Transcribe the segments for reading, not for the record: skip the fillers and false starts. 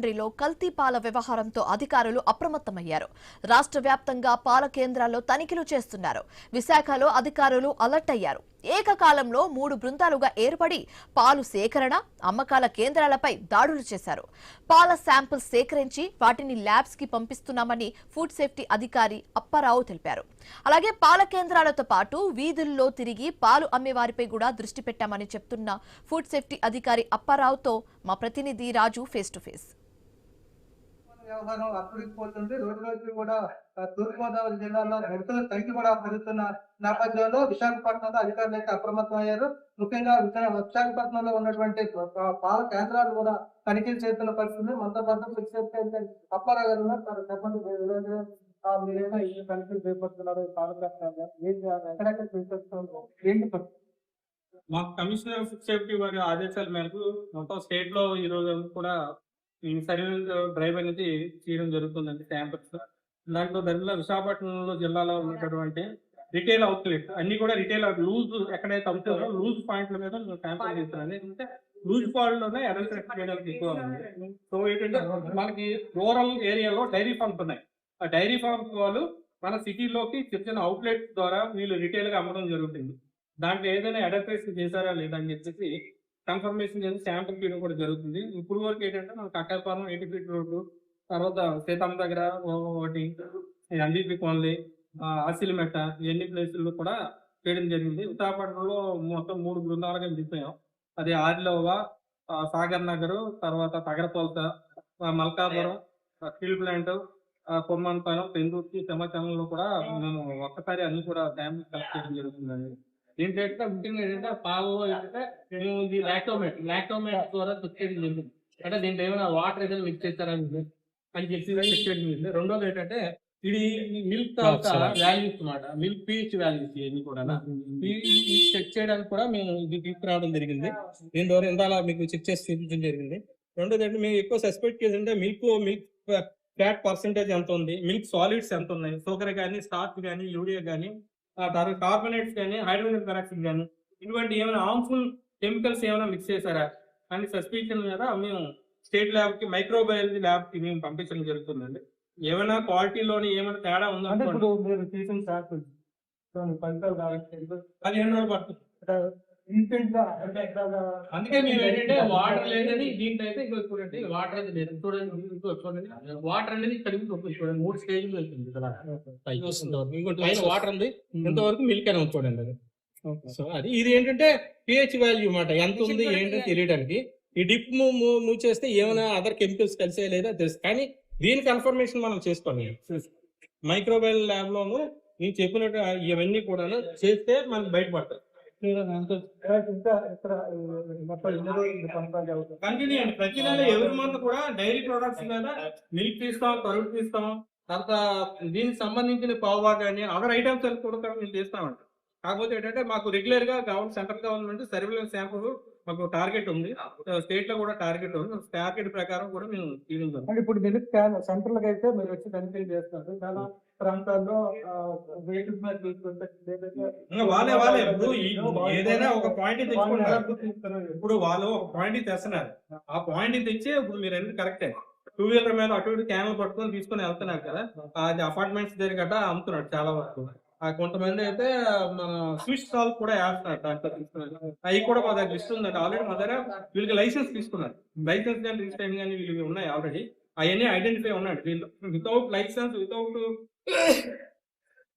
రాజమండ్రిలో కల్తీ పాల వ్యవహారంతో అధికారులు అప్రమత్తమయ్యారు. రాష్ట్ర వ్యాప్తంగా పాల కేంద్రాల్లో తనిఖీలు చేస్తున్నారు. విశాఖలో అధికారులు అలర్ట్ అయ్యారు. ఏకకాలంలో 3 బృందాలుగా ఏర్పడి పాలు సేకరణ, అమ్మకాల కేంద్రాలపై దాడులు చేశారు. పాల శాంపిల్స్ సేకరించి వాటిని ల్యాబ్స్ కి పంపిస్తున్నామని ఫుడ్ సేఫ్టీ అధికారి అప్పారావు తెలిపారు. అలాగే పాల కేంద్రాలతో పాటు వీధుల్లో తిరిగి పాలు అమ్మే వారిపై కూడా దృష్టి పెట్టామని చెప్తున్న ఫుడ్ సేఫ్టీ అధికారి అప్పారావుతో మా ప్రతినిధి రాజు ఫేస్ టు ఫేస్. వ్యవహారం అప్పటికిపోతుంది. రోజు రోజు కూడా తూర్పుగోదావరి జిల్లాలో వృద్ధుల సంఖ్య కూడా పెరుగుతున్న నేపథ్యంలో విశాఖపట్నంలో అధికారులు అయితే అప్రమత్తం అయ్యారు. ముఖ్యంగా విశాఖపట్నంలో ఉన్నటువంటి పాల కేంద్రాలు కూడా తనిఖీలు చేస్తున్న పరిస్థితి. మనతో పాటు ఫుడ్ సేఫ్టీ అప్పారావు గారు ఉన్నారు. చెప్పండి, మీరేమో ఈ తనిఖీలు చేపడుతున్నారు, ఎక్కడెక్కడ చేపడుతున్నారు, ఏంటి? మా కమిషనర్ ఫుడ్ సేఫ్టీ వారి ఆదేశాల మేరకు మొత్తం స్టేట్ లో ఈ రోజు కూడా ఈ సర్వేలెన్స్ డ్రైవ్ అనేది చేయడం జరుగుతుందండి. శాంపిల్స్ దాంట్లో విశాఖపట్నంలో జిల్లాలో ఉన్నటువంటి రిటైల్ అవుట్లెట్ అన్ని కూడా రిటైల్ లూజ్ ఎక్కడైతే అవుతుందో లూజ్ పాయింట్ల మీద శాంపిల్ చేస్తారు. ఎందుకంటే లూజ్ పాయింట్ లోనే ఎర్రల్ చేయడానికి ఎక్కువ ఉంది. సో ఏంటంటే మనకి రూరల్ ఏరియాలో డైరీ ఫార్మ్స్ ఉన్నాయి. ఆ డైరీ ఫార్మ్స్ వాళ్ళు మన సిటీలోకి చిన్న చిన్న అవుట్లెట్ ద్వారా వీళ్ళు రిటైల్ గా అమ్మడం జరుగుతుంది. దాంట్లో ఏదైనా అడల్టరేట్ చేశారా లేదా అని చెప్పేసి కన్ఫర్మేషన్ చేసి శాంపుల్ తీయడం కూడా జరుగుతుంది. ఇప్పుడు వరకు ఏంటంటే మనకు అక్కలపాలెం 80 ఫీట్ రోడ్డు, తర్వాత సీతమ్మ దగ్గర ఒకటి, అందిపి కొనలి, ఆసిలిమెట్ట, ఇవన్నీ ప్లేసుల్లో కూడా చేయడం జరిగింది. విశాఖపట్నంలో మొత్తం 3 బృందాలుగా దింపాం. అది ఆదిలోవ, సాగర్ నగర్, తర్వాత తగరపోల్త, మల్కాపురం, స్టీల్ ప్లాంట్, కొమ్మన్పాలెం, పెందుర్తి, సింహాచలంలో కూడా మేము ఒక్కసారి అన్ని కూడా శాంపుల్ కలెక్ట్ చేయడం జరుగుతుందండి. దీంట్లో ఏంటంటే ముఖ్యంగా ఏంటంటే పాలలో ఏంటంటే ఇది లాక్టోమేట్ ద్వారా చెక్ జరిగింది. అంటే దీంట్లో ఏమైనా వాటర్ ఏదైనా మిక్స్ చేస్తారని చెప్పి చెక్ చేయడం జరిగింది. రెండోది ఏంటంటే ఇది మిల్క్ వాల్యూస్ అన్నమాట, మిల్క్ పీహెచ్ వాల్యూస్ ఇవన్నీ కూడా చెక్ చేయడానికి కూడా మేము ఇది తీసుకురావడం జరిగింది. దీని ద్వారా ఇందాల మీకు చెక్ చేసి చూపించడం జరిగింది. రెండోది ఏంటంటే మేము ఎక్కువ సస్పెక్ట్ చేసింటే మిల్క్ ఫ్యాట్ పర్సెంటేజ్ ఎంత ఉంది, మిల్క్ సాలిడ్స్ ఎంత ఉన్నాయి, షుగర్ కానీ, స్టార్చ్ కానీ, యూరియా కానీ, తర్వాత కార్బోనేట్స్ కానీ, హైడ్రోజన్ పెరాక్సైడ్ కానీ, ఇటువంటి ఏమైనా హార్మ్ఫుల్ కెమికల్స్ ఏమైనా మిక్స్ చేశారా అని సస్పిషన్ మీద మేము స్టేట్ ల్యాబ్ కి, మైక్రోబయాలజీ ల్యాబ్ కి మేము పంపించడం జరుగుతుందండి. ఏమైనా క్వాలిటీలోని ఏమైనా తేడా ఉందంటే ఇప్పుడు మీరు తీసిన శాంపిల్స్ 15 రోజులు పడుతుంది. అందుకే మేము ఏంటంటే వాటర్ లేదని దీంట్లో అయితే ఇంకో చూడండి, వాటర్ అయితే లేదు. చూడండి, ఇంకో చూడండి, వాటర్ అనేది ఇక్కడ చూడండి 3 స్టేజ్లు వెళ్తుంది. పైన వాటర్ ఉంది, ఇంతవరకు మిల్క్ అని చూడండి. అది సో అది ఇది ఏంటంటే పిహెచ్ వాల్యూ అన్నమాట, ఎంత ఉంది ఏంటో తెలియడానికి. ఈ డిప్ మూవ్ చేస్తే ఏమైనా అదర్ కెమికల్స్ కలిసే లేదా తెలుసు, కానీ దీని కన్ఫర్మేషన్ మనం చేసుకోండి. మైక్రోబయల్ ల్యాబ్ లోను నేను చెప్పినట్టు ఇవన్నీ కూడా చేస్తే మనకు బయటపడతాయి. కంటిన్యూ అండి. ప్రతి నెల ఎవరి మంత్ కూడా డైరీ ప్రొడక్ట్స్ మీద మిల్క్ తీస్తాం, కరువు తీస్తాం, తర్వాత దీనికి సంబంధించిన పావువా కానీ అదర్ ఐటమ్స్ కూడా మేము తీస్తామంట. కాకపోతే ఏంటంటే మాకు రెగ్యులర్ గా సెంట్రల్ గవర్నమెంట్ సర్వేలెన్స్ శాంపుల్ మాకు టార్గెట్ ఉంది, స్టేట్ లో కూడా టార్గెట్ ఉంది. టార్గెట్ ప్రకారం కూడా మేము తీరుతాం. ఇప్పుడు మిల్క్ సెంట్రల్ గా అయితే మీరు వచ్చి తనిఖీ చేస్తున్నారు. చాలా ప్రాంతాల్లో వాళ్ళే ఏదైనా ఒక పాయింట్ తెచ్చుకుంటారు. ఇప్పుడు వాళ్ళు ఒక పాయింట్ తెస్తున్నారు, ఆ పాయింట్ తెచ్చి ఇప్పుడు మీరు అన్ని కరెక్టే 2 వీలర్ మీద అటు ఇటు క్యాన్లు పట్టుకొని తీసుకొని వెళ్తున్నారు కదా, అది అపార్ట్మెంట్స్ దగ్గర గట్రా అమ్ముతున్నాడు చాలా వరకు. కొంతమంది అయితే మన స్విచ్ స్టాల్ కూడా వేస్తున్నారు, దాంట్లో తీసుకున్నారు. అవి కూడా మా దగ్గర లిస్ట్ ఉందండి ఆల్రెడీ. మా దగ్గర వీళ్ళకి లైసెన్స్ తీసుకున్నారు, లైసెన్స్ కానీ రిజిస్ట్రేషన్ కానీ వీళ్ళకి ఉన్నాయి ఆల్రెడీ. అవన్నీ ఐడెంటిఫై ఉన్నాయి. వీళ్ళు వితౌట్ లైసెన్స్, వితౌట్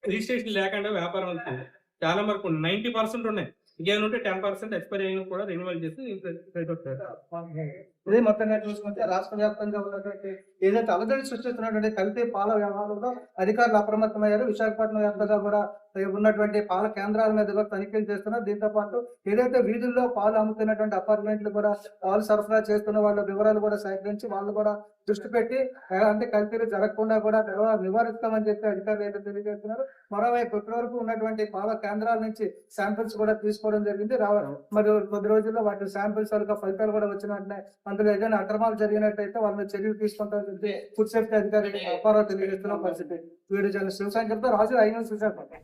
రిజిస్ట్రేషన్ లేకుండా వ్యాపారం అవుతుంది. చాలా వరకు 90% ఉన్నాయి. ఇంకేమంటే 10% ఎక్స్పైర్ అయిన కూడా రెన్యువల్ చేసి ఇదే మొత్తంగా చూసుకుంటే రాష్ట్ర వ్యాప్తంగా ఉన్నటువంటి ఏదైతే అలజడి సృష్టిస్తున్నటువంటి కల్తీ పాల వ్యవహారంలో అధికారులు అప్రమత్తమయ్యారు. విశాఖపట్నం వ్యాప్తంగా కూడా ఉన్నటువంటి పాల కేంద్రాల మీద కూడా తనిఖీలు చేస్తున్నారు. దీంతో పాటు ఏదైతే వీధుల్లో పాలు అమ్ముతున్నటువంటి అపార్ట్మెంట్లు కూడా పాలు సరఫరా చేస్తున్న వాళ్ళ వివరాలు కూడా సేకరించి వాళ్ళు కూడా దృష్టి పెట్టి ఎలాంటి కల్తీలు జరగకుండా కూడా నివారిస్తామని చెప్పి అధికారులు ఏదైతే తెలియజేస్తున్నారు. మరోవైపు ఇప్పటివరకు ఉన్నటువంటి పాల కేంద్రాల నుంచి శాంపిల్స్ కూడా తీసుకోవడం జరిగింది. మరి కొద్ది రోజుల్లో వాటి శాంపిల్స్ వరకు ఫలితాలు కూడా వచ్చిన వెంటనే అందులో ఏదైనా అక్రమాలు జరిగినట్టయితే వాళ్ళ మీద చర్యలు తీసుకుంటారని ఫుడ్ సేఫ్టీ అధికారి అప్పారావు తెలియజేస్తున్న పరిస్థితి. వీడియో జర్నలిస్ట్ శివశంకర్తో రాజు, 5 న్యూస్ విశాఖపట్నం.